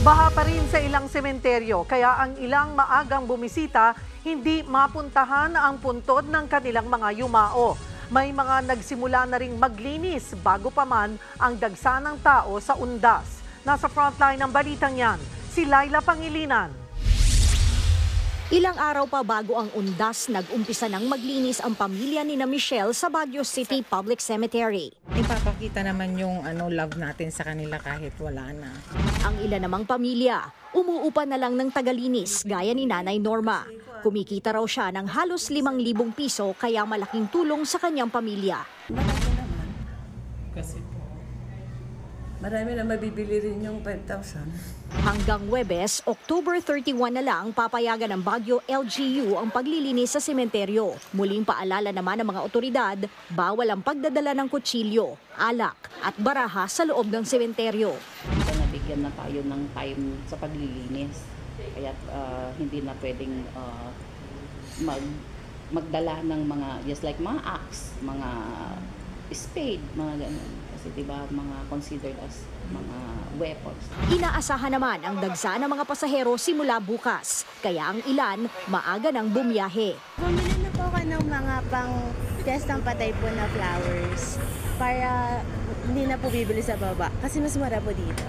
Baha pa rin sa ilang sementeryo, kaya ang ilang maagang bumisita hindi mapuntahan ang puntod ng kanilang mga yumao. May mga nagsimula na ring maglinis bago pa man ang dagsa ng tao sa undas. Nasa frontline ng balitang yan, si Laila Pangilinan. Ilang araw pa bago ang undas, nag-umpisa ng maglinis ang pamilya ni na Michelle sa Baguio City Public Cemetery. Ipapakita naman yung love natin sa kanila kahit wala na. Ang ilan namang pamilya, umuupa na lang ng tagalinis gaya ni Nanay Norma. Kumikita raw siya ng halos 5,000 piso kaya malaking tulong sa kanyang pamilya. Malaki naman. Kasi po, marami na mabibili rin yung 5,000. Hanggang Huwebes, October 31 na lang papayagan ng Baguio LGU ang paglilinis sa sementeryo. Muling paalala naman ng mga otoridad, bawal ang pagdadala ng kutsilyo, alak at baraha sa loob ng sementeryo. Nabigyan na tayo ng time sa paglilinis. Kaya hindi na pwedeng magdala ng mga, just like mga axe, mga spade, mga ganun. Kasi diba mga considered as mga weapons. Inaasahan naman ang dagsa ng mga pasahero simula bukas. Kaya ang ilan maaga nang bumiyahe. Bumili na po ako ng mga pang-piyestang patay po na flowers para hindi na po bibili sa baba kasi mas mura po dito.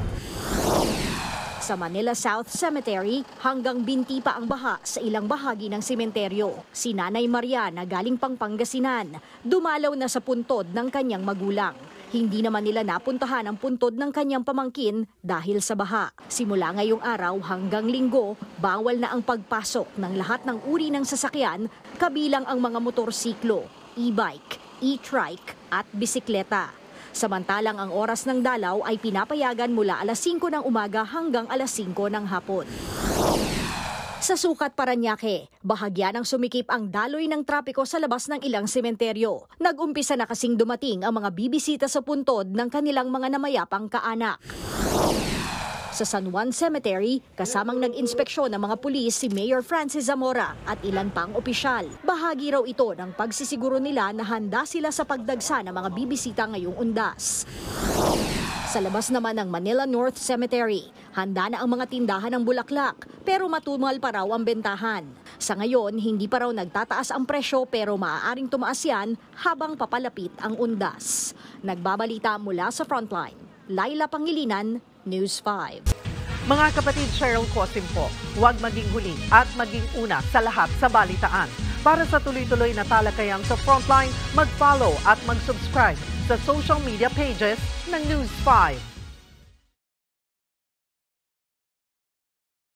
Sa Manila South Cemetery, hanggang binti pa ang baha sa ilang bahagi ng sementeryo. Si Nanay Maria na galing pang Pangasinan, dumalaw na sa puntod ng kanyang magulang. Hindi naman nila napuntahan ang puntod ng kanyang pamangkin dahil sa baha. Simula ngayong araw hanggang Linggo, bawal na ang pagpasok ng lahat ng uri ng sasakyan, kabilang ang mga motorsiklo, e-bike, e-trike at bisikleta. Samantalang ang oras ng dalaw ay pinapayagan mula alas 5 ng umaga hanggang alas 5 ng hapon. Sa Sucat, Parañaque, bahagya ng sumikip ang daloy ng trapiko sa labas ng ilang sementeryo. Nag-umpisa na kasing dumating ang mga bibisita sa puntod ng kanilang mga namayapang kaanak. Sa San Juan Cemetery, kasamang nag-inspeksyon ng mga pulis si Mayor Francis Zamora at ilan pang opisyal. Bahagi raw ito ng pagsisiguro nila na handa sila sa pagdagsa ng mga bibisita ngayong undas. Sa labas naman ng Manila North Cemetery, handa na ang mga tindahan ng bulaklak pero matumal pa raw ang bentahan. Sa ngayon, hindi pa raw nagtataas ang presyo pero maaaring tumaas yan habang papalapit ang undas. Nagbabalita mula sa Frontline, Laila Pangilinan, News 5. Mga kapatid, Cheryl Cosim po, huwag maging huli at maging una sa lahat sa balitaan. Para sa tuloy-tuloy na talakayan sa Frontline, mag-follow at mag-subscribe sa social media pages ng News 5.